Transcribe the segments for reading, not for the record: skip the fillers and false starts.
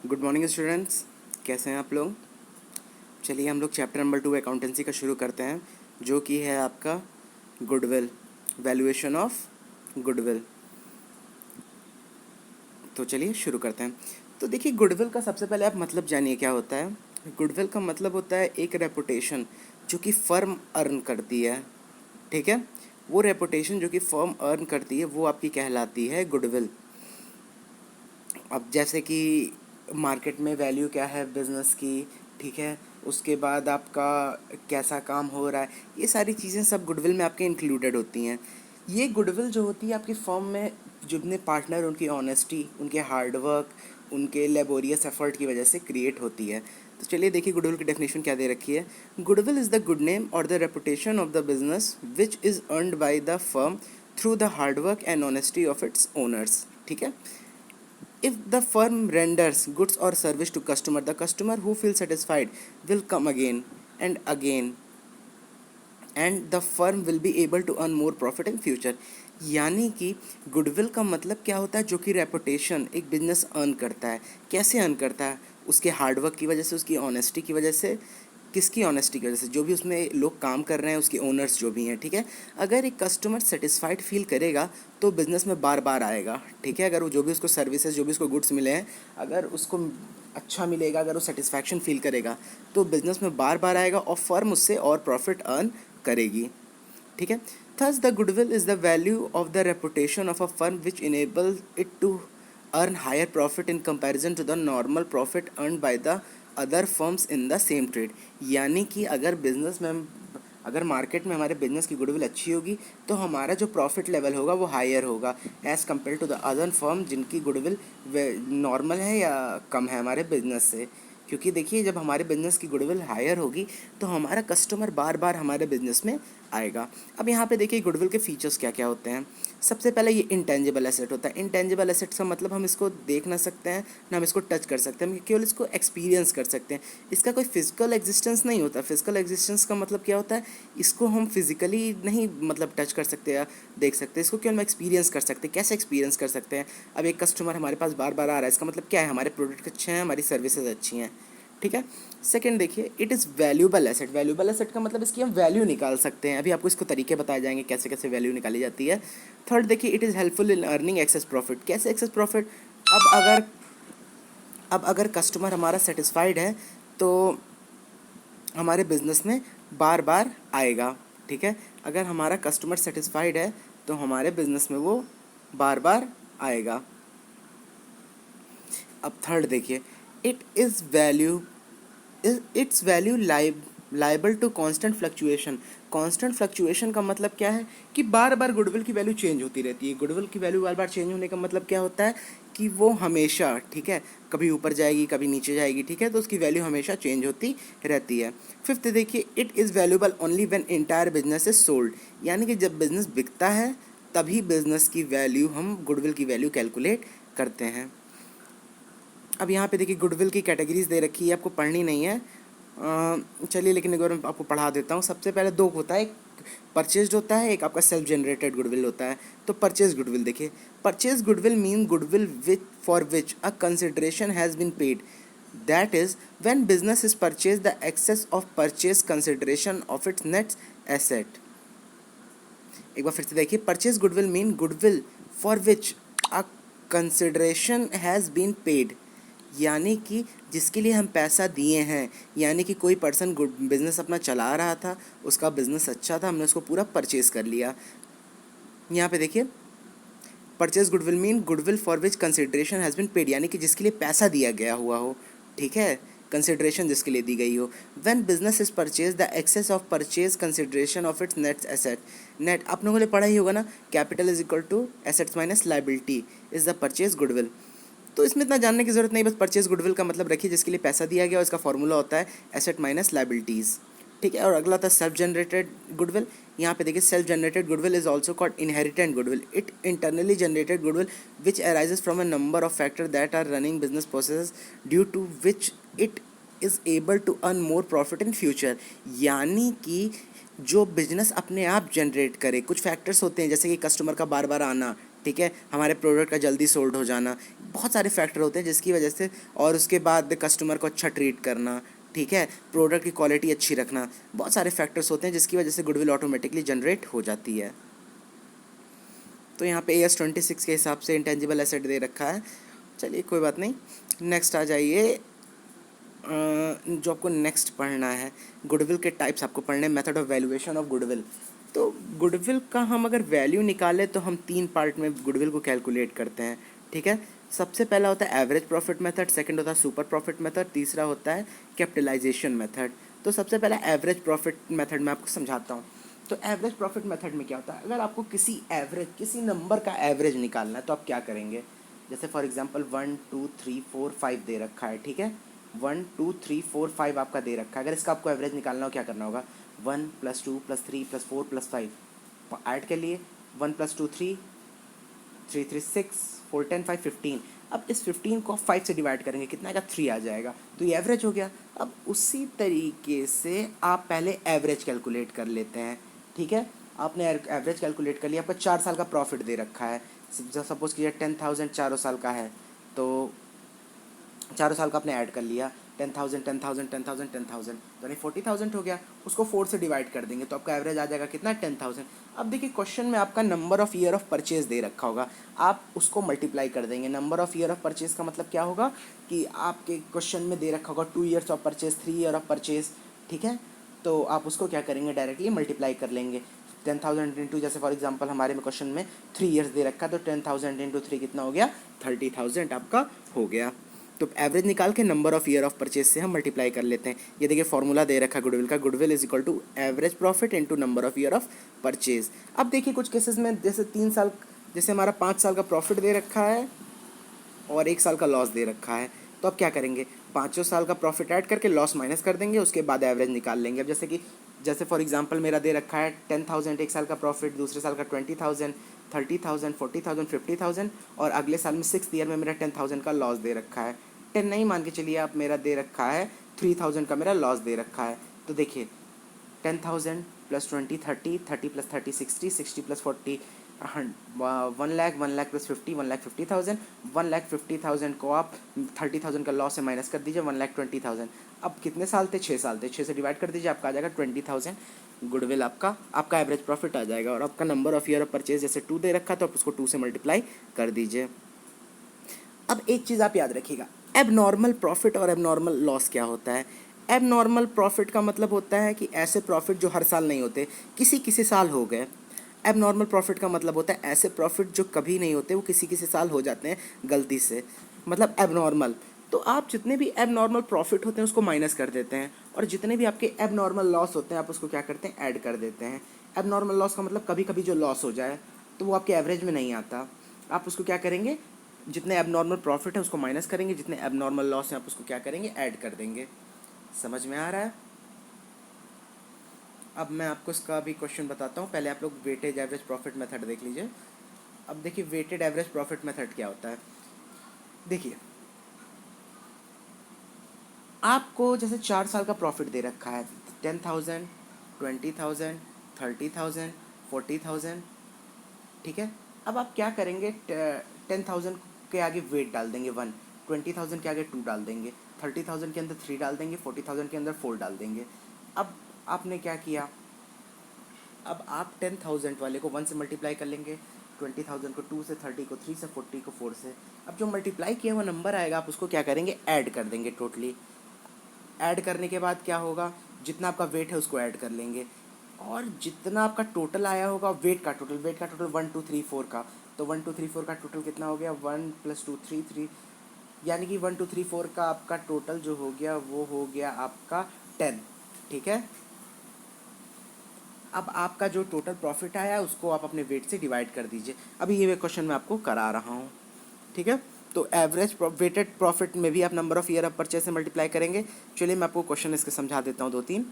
Good morning students, कैसे हैं आप लोग। चलिए हम लोग चैप्टर नंबर 2 अकाउंटेंसी का शुरू करते हैं, जो कि है आपका गुडविल, वैल्यूएशन ऑफ गुडविल। तो चलिए शुरू करते हैं। तो देखिए, गुडविल का सबसे पहले आप मतलब जानिए क्या होता है। गुडविल का मतलब होता है एक रेपुटेशन जो कि फर्म अर्न करती है। ठीक है, वो रेपुटेशन जो कि फर्म अर्न करती है वो आपकी कहलाती है गुडविल। अब जैसे कि मार्केट में वैल्यू क्या है बिज़नेस की, ठीक है, उसके बाद आपका कैसा काम हो रहा है, ये सारी चीज़ें सब गुडविल में आपके इंक्लूडेड होती हैं। ये गुडविल जो होती है आपकी फर्म में जितने पार्टनर, उनकी ऑनेस्टी, उनके हार्डवर्क, उनके लेबोरियस एफर्ट की वजह से क्रिएट होती है। तो चलिए देखिए गुडविल की डेफिनेशन क्या दे रखी है। Goodwill is the good name और the reputation of the business which is earned by the firm through the hard work and honesty of its owners. ठीक है, if the firm renders goods or service to customer, the customer who feels satisfied will come again and again, and the firm will be able to earn more profit in future। यानी कि goodwill का मतलब क्या होता है, जो कि reputation एक बिजनेस अर्न करता है। कैसे अर्न करता है? उसके हार्डवर्क की वजह से, उसकी ऑनेस्टी की वजह से। किसकी ऑनेस्टी की वजह से? जो भी उसमें लोग काम कर रहे हैं, उसके ओनर्स जो भी हैं। ठीक है, अगर एक कस्टमर सेटिस्फाइड फील करेगा तो बिज़नेस में बार बार आएगा। ठीक है, अगर वो जो भी उसको सर्विसेज, जो भी उसको गुड्स मिले हैं, अगर उसको अच्छा मिलेगा, अगर वो सेटिस्फैक्शन फील करेगा तो बिज़नेस में बार बार आएगा और फर्म उससे और प्रॉफिट अर्न करेगी। ठीक है, thus the goodwill is the value of the reputation of a firm which enable it to earn higher profit in comparison to the normal profit earn by the other firms in the same trade. यानी कि अगर business में, अगर market में हमारे business की goodwill अच्छी होगी तो हमारा जो प्रॉफिट लेवल होगा वो हायर होगा as compare to the other firm जिनकी गुडविल नॉर्मल है या कम है हमारे बिजनेस से। क्योंकि देखिए, जब हमारे बिज़नेस की गुडविल हायर होगी तो हमारा कस्टमर बार बार हमारे बिज़नेस में आएगा। अब यहाँ पे देखिए गुडविल के फीचर्स क्या क्या होते हैं। सबसे पहले ये इंटेंजिबल एसेट होता है। इंटेंजिबल एसेट का मतलब हम इसको देख ना सकते हैं, ना हम इसको टच कर सकते हैं, हम केवल इसको एक्सपीरियंस कर सकते हैं। इसका कोई फिजिकल एग्जिस्टेंस नहीं होता। फिजिकल एग्जिस्टेंस का मतलब क्या होता है, इसको हम फिजिकली नहीं मतलब टच कर सकते या देख सकते, इसको केवल हम एक्सपीरियंस कर सकते हैं। कैसे एक्सपीरियंस कर सकते हैं? अब एक कस्टमर हमारे पास बार बार आ रहा है, इसका मतलब क्या है, हमारे प्रोडक्ट अच्छे हैं, हमारी सर्विसेज अच्छी हैं। ठीक है, सेकंड देखिए, it is valuable asset. Valuable asset का मतलब इसकी हम वैल्यू निकाल सकते हैं। अभी आपको इसको तरीके बताए जाएंगे कैसे कैसे वैल्यू निकाली जाती है। थर्ड देखिए, it is helpful in earning access profit. कैसे एक्सेस प्रॉफिट? अब अगर अब अगर कस्टमर हमारा सेटिस्फाइड है तो हमारे बिजनेस में बार बार आएगा। ठीक है, अगर हमारा कस्टमर सेटिस्फाइड है तो हमारे बिजनेस में वो बार बार आएगा। अब थर्ड देखिए, it is value it's value liable to constant fluctuation. Constant fluctuation का मतलब क्या है कि बार बार गुडविल की वैल्यू चेंज होती रहती है। गुडविल की वैल्यू बार बार चेंज होने का मतलब क्या होता है कि वो हमेशा, ठीक है, कभी ऊपर जाएगी कभी नीचे जाएगी। ठीक है, तो उसकी वैल्यू हमेशा चेंज होती रहती है। फिफ्थ देखिए, it is valuable only when entire business is sold. यानी कि जब बिजनेस बिकता है तभी बिजनेस की वैल्यू, हम गुडविल की वैल्यू कैलकुलेट करते हैं। अब यहाँ पे देखिए गुडविल की कैटेगरीज दे रखी है, आपको पढ़नी नहीं है। चलिए लेकिन एक बार मैं आपको पढ़ा देता हूँ। सबसे पहले दो होता है, एक परचेज्ड होता है, एक आपका सेल्फ जनरेटेड गुडविल होता है। तो परचेज गुडविल देखिए, purchase goodwill mean goodwill which for which a consideration has been paid. That is when business is purchase the excess of purchase consideration of its net asset. एक बार फिर से देखिए, purchase goodwill mean goodwill for which a consideration has been paid. यानी कि जिसके लिए हम पैसा दिए हैं। यानी कि कोई पर्सन गुड बिजनेस अपना चला रहा था, उसका बिजनेस अच्छा था, हमने उसको पूरा परचेज कर लिया। यहाँ पे देखिए, purchase goodwill mean goodwill for which consideration has been paid, यानी कि जिसके लिए पैसा दिया गया हुआ हो। ठीक है, कंसिडरेशन जिसके लिए दी गई हो। When business is purchase the excess of purchase consideration of its net asset. Net आप लोगों ने पढ़ा ही होगा ना, capital is equal to assets minus liability is the purchase goodwill. तो इसमें इतना जानने की जरूरत नहीं, बस परचेज गुडविल का मतलब रखिए, जिसके लिए पैसा दिया गया और इसका फॉर्मूला होता है एसेट माइनस लाइबिलिटीज़। ठीक है, और अगला था सेल्फ जनरेटेड गुडविल। यहाँ पे देखिए, self generated goodwill is also called inherent goodwill. It internally generated goodwill which arises from a number of factor that are running business process due to which it is able to earn more profit in future. यानी कि जो business अपने आप generate करे, कुछ factors होते हैं जैसे कि कस्टमर का बार बार आना, ठीक है, हमारे प्रोडक्ट का जल्दी सोल्ड हो जाना, बहुत सारे फैक्टर होते हैं जिसकी वजह से, और उसके बाद कस्टमर को अच्छा ट्रीट करना, ठीक है, प्रोडक्ट की क्वालिटी अच्छी रखना, बहुत सारे फैक्टर्स होते हैं जिसकी वजह से गुडविल ऑटोमेटिकली जनरेट हो जाती है। तो यहाँ पे AS 26 के हिसाब से इंटेंजिबल एसेट दे रखा है। चलिए कोई बात नहीं, नेक्स्ट आ जाइए। जो आपको नेक्स्ट पढ़ना है, गुडविल के टाइप्स आपको पढ़ने हैं, method of valuation of goodwill. तो गुडविल का हम अगर वैल्यू निकालें तो हम 3 पार्ट में गुडविल को कैलकुलेट करते हैं, ठीक है। सबसे पहला होता है एवरेज प्रॉफिट मेथड, सेकंड होता है सुपर प्रॉफिट मेथड, तीसरा होता है कैपिटलाइजेशन मेथड। तो सबसे पहला एवरेज प्रॉफिट मेथड मैं आपको समझाता हूँ। तो एवरेज प्रॉफिट मेथड में क्या होता है, अगर आपको किसी नंबर का एवरेज निकालना है तो आप क्या करेंगे, जैसे फॉर एग्जांपल 1 2 3 4 5 दे रखा है, ठीक है, 1 2 3 4 5 आपका दे रखा है। अगर इसका आपको एवरेज निकालना हो क्या करना होगा, 1 + 2 + 3 + 4 + 5 ऐड कर लिए, 1 + 2 3, 3 3 6, 4 10 5 15। अब इस 15 को 5 से डिवाइड करेंगे, कितना आएगा, 3 आ जाएगा, तो ये एवरेज हो गया। अब उसी तरीके से आप पहले एवरेज कैलकुलेट कर लेते हैं, ठीक है। आपने एवरेज कैलकुलेट कर लिया, आपका 4 साल का प्रॉफिट दे रखा है, सपोज कीजिए 10,000 चारों साल का है, तो चारों साल का आपने ऐड कर लिया, 10,000 10,000 10,000 10,000, तो यानी 40,000 हो गया। उसको 4 से डिवाइड कर देंगे तो आपका एवरेज आ जाएगा कितना, 10,000। अब देखिए क्वेश्चन में आपका number of year of purchase दे रखा होगा, आप उसको मल्टीप्लाई कर देंगे। Number of year of purchase का मतलब क्या होगा कि आपके क्वेश्चन में दे रखा होगा 2 years of purchase, 3 year of purchase, ठीक है। तो आप उसको क्या करेंगे, डायरेक्टली मल्टीप्लाई कर लेंगे। 10,000 इंटू, जैसे फॉर एग्जांपल हमारे में क्वेश्चन में 3 ईयर्स दे रखा है, तो 10,000 इंटू 3 कितना हो गया, 30,000 आपका हो गया। तो एवरेज निकाल के number of year of purchase से हम मल्टीप्लाई कर लेते हैं। ये देखिए फॉर्मूला दे रखा है गुडविल का, goodwill is equal to average profit into number of year of purchase. अब देखिए कुछ केसेस में जैसे 3 साल, जैसे हमारा 5 साल का प्रॉफिट दे रखा है और 1 साल का लॉस दे रखा है, तो अब क्या करेंगे, 5 साल का प्रॉफिट ऐड करके लॉस माइनस कर देंगे, उसके बाद एवरेज निकाल लेंगे। अब जैसे फॉर एग्जांपल मेरा दे रखा है 10,000 एक साल का प्रॉफिट, दूसरे साल का 20,000, 30,000, 40,000, 50,000, और अगले साल में 6th ईयर में मेरा 10,000 का लॉस दे रखा है। 10 नहीं मान के चलिए आप, मेरा दे रखा है 3,000 का मेरा लॉस दे रखा है। तो देखिए 10,000 + 20 30, 30 + 30 60, 60 + 40 1 लाख, 1 लाख + 50, 1,50,000, 1,50,000 को आप 30,000 का लॉस से माइनस कर दीजिए, 1,20,000। अब कितने साल थे, 6 साल थे, 6 से डिवाइड कर दीजिए, आपका आ जाएगा 20,000 गुडविल, आपका एवरेज प्रॉफिट आ जाएगा। और आपका number of year of purchase जैसे 2 दे रखा, तो आप उसको 2 से मल्टीप्लाई कर दीजिए। अब एक चीज़ आप याद रखिएगा, एबनॉर्मल प्रॉफिट और एबनॉर्मल लॉस क्या होता है। एबनॉर्मल प्रॉफिट का मतलब होता है कि ऐसे प्रॉफिट जो हर साल नहीं होते, किसी किसी साल हो गए। एबनॉर्मल प्रॉफिट का मतलब होता है ऐसे प्रॉफिट जो कभी नहीं होते, वो किसी किसी साल हो जाते हैं गलती से, मतलब एबनॉर्मल। तो आप जितने भी एबनॉर्मल प्रॉफिट होते हैं उसको माइनस कर देते हैं, और जितने भी आपके एबनॉर्मल लॉस होते हैं आप उसको क्या करते हैं, ऐड कर देते हैं। एबनॉर्मल लॉस का मतलब कभी कभी जो लॉस हो जाए तो वो आपके एवरेज में नहीं आता, आप उसको क्या करेंगे, जितने एबनॉर्मल प्रॉफिट है उसको माइनस करेंगे, जितने एबनॉर्मल लॉस हैं आप उसको क्या करेंगे, ऐड कर देंगे। समझ में आ रहा है। अब मैं आपको इसका भी क्वेश्चन बताता हूँ, पहले आप लोग वेटेज एवरेज प्रॉफिट मेथड देख लीजिए। अब देखिए वेटेड एवरेज प्रॉफिट मेथड क्या होता है। देखिए आपको जैसे 4 साल का प्रॉफिट दे रखा है, 10,000, 20,000, 30,000, 40,000, ठीक है। अब आप क्या करेंगे, 10,000 के आगे वेट डाल देंगे 1, 20,000 के आगे 2 डाल देंगे, 30,000 के अंदर 3 डाल देंगे, 40,000 के अंदर 4 डाल देंगे। अब आपने क्या किया, अब आप 10,000 वाले को 1 से मल्टीप्लाई कर लेंगे, 20,000 को 2 से, 30 को 3 से, 40 को 4 से। अब जो मल्टीप्लाई किया हुआ नंबर आएगा आप उसको क्या करेंगे, ऐड कर देंगे टोटली। ऐड करने के बाद क्या होगा, जितना आपका वेट है उसको ऐड कर लेंगे, और जितना आपका टोटल आया होगा, वेट का टोटल 1 2 3 4 का, तो 1 2 3 4 का टोटल कितना हो गया, 1 + 2 3 3, यानी कि 1 2 3 4 का आपका टोटल जो हो गया वो हो गया आपका 10, ठीक है। अब आपका जो टोटल प्रॉफिट आया उसको आप अपने वेट से डिवाइड कर दीजिए। अभी ये क्वेश्चन मैं आपको करा रहा हूँ, ठीक है। तो एवरेज वेटेड प्रॉफिट में भी आप number of year of purchase से मल्टीप्लाई करेंगे। चलिए मैं आपको क्वेश्चन इसके समझा देता हूँ 2 3।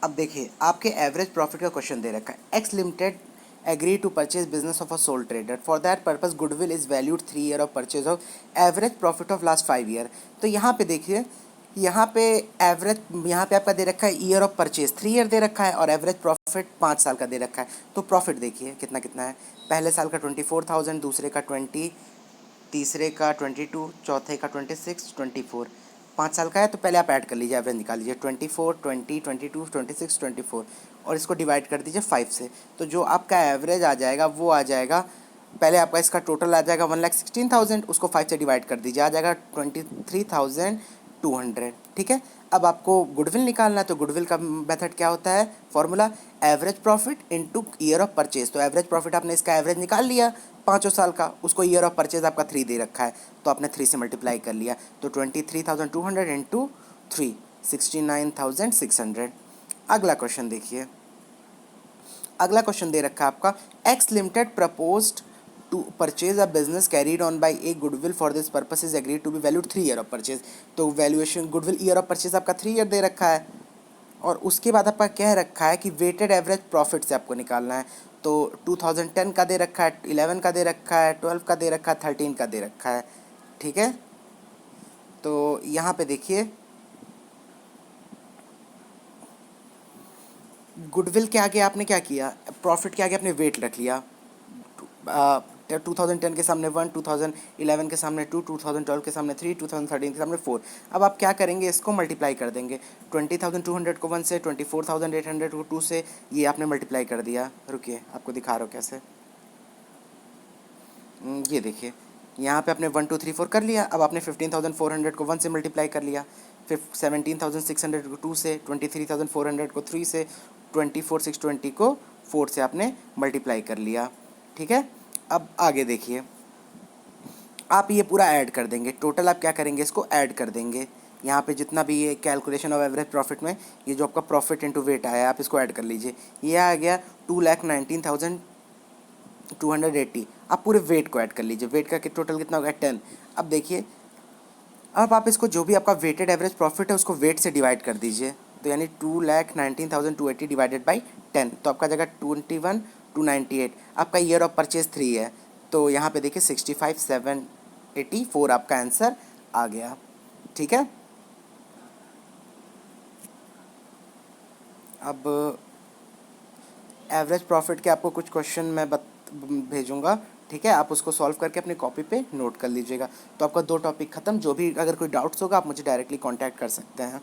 अब देखिए आपके एवरेज प्रॉफिट का क्वेश्चन दे रखा है, X limited agree to purchase business of a sole trader, for that purpose goodwill is valued 3 year of purchase of average profit of last 5 year. तो यहाँ पे देखिए यहाँ पे एवरेज, यहाँ पे आपका दे रखा है ईयर ऑफ परचेज 3 ईयर दे रखा है और एवरेज प्रॉफिट 5 साल का दे रखा है। तो प्रॉफिट देखिए कितना कितना है, पहले साल का 24,000, दूसरे का 20, तीसरे का 22, चौथे का 26, 24, 5 साल का है। तो पहले आप ऐड कर लीजिए, एवरेज निकाल लीजिए 24, 20, 22, 26, 24 और इसको डिवाइड कर दीजिए 5 से। तो जो आपका एवरेज आ जाएगा वो आ जाएगा, पहले आपका इसका टोटल आ जाएगा 1,16,000, उसको 5 से डिवाइड कर दीजिए, आ जाएगा 23,200। ठीक है। अब आपको गुडविल निकालना है, तो गुडविल का मेथड क्या होता है, formula average profit into year of purchase. तो एवरेज प्रॉफिट आपने इसका एवरेज निकाल लिया 5 साल का, उसको ईयर ऑफ परचेज आपका 3 दे रखा है, तो आपने 3 से मल्टीप्लाई कर लिया। तो 23,200 इंटू 3, 69,600। अगला क्वेश्चन देखिए, अगला क्वेश्चन दे रखा है आपका, X limited proposed to purchase a business carried on by a goodwill for this purpose is agreed to be valued 3 year of purchase. तो valuation goodwill year of purchase आपका 3 year दे रखा है और उसके बाद आपका कह रखा है कि वेटेड एवरेज प्रॉफिट से आपको निकालना है। तो 2010 का दे रखा है, 11 का दे रखा है, 12 का दे रखा है, 13 का दे रखा है। ठीक है। तो यहाँ पे देखिए, गुडविल के आगे आपने क्या किया, प्रॉफिट के आगे आपने वेट रख लिया। 2010 के सामने 1, 2011 के सामने 2, 2012 के सामने 3, 2013 के सामने 4। अब आप क्या करेंगे, इसको मल्टीप्लाई कर देंगे। 20,200 को 1 से, 24,800 को 2 से, ये आपने मल्टीप्लाई कर दिया। रुकिए आपको दिखा रहा हूँ कैसे। ये देखिए, यहाँ पे आपने 1 2 3 4 कर लिया। अब आपने 15,400 को 1 से मल्टीप्लाई कर लिया, फिर 17,600 को 2 से, 23,400 को 3 से, 24,620 को 4 से आपने मल्टीप्लाई कर लिया। ठीक है। अब आगे देखिए, आप ये पूरा ऐड कर देंगे, टोटल आप क्या करेंगे, इसको ऐड कर देंगे। यहाँ पे जितना भी ये कैलकुलेशन ऑफ एवरेज प्रॉफिट में ये जो आपका प्रॉफिट इनटू वेट आया है, आप इसको ऐड कर लीजिए। ये आ गया 2,19,280। आप पूरे वेट को ऐड कर लीजिए, वेट का टोटल कितना हो गया 10। अब देखिए, अब आप इसको जो भी आपका वेटेड एवरेज प्रॉफिट है उसको वेट से डिवाइड कर दीजिए। तो यानी 2,19,280 डिवाइडेड बाई 10, तो आपका जगह 21,298। आपका ईयर ऑफ परचेज 3 है, तो यहाँ पे देखिए 65,784 आपका आंसर आ गया। ठीक है। अब एवरेज प्रॉफिट के आपको कुछ क्वेश्चन मैं भेजूंगा। ठीक है, आप उसको सॉल्व करके अपनी कॉपी पे नोट कर लीजिएगा। तो आपका 2 टॉपिक ख़त्म। जो भी अगर कोई डाउट्स होगा आप मुझे डायरेक्टली कांटेक्ट कर सकते हैं।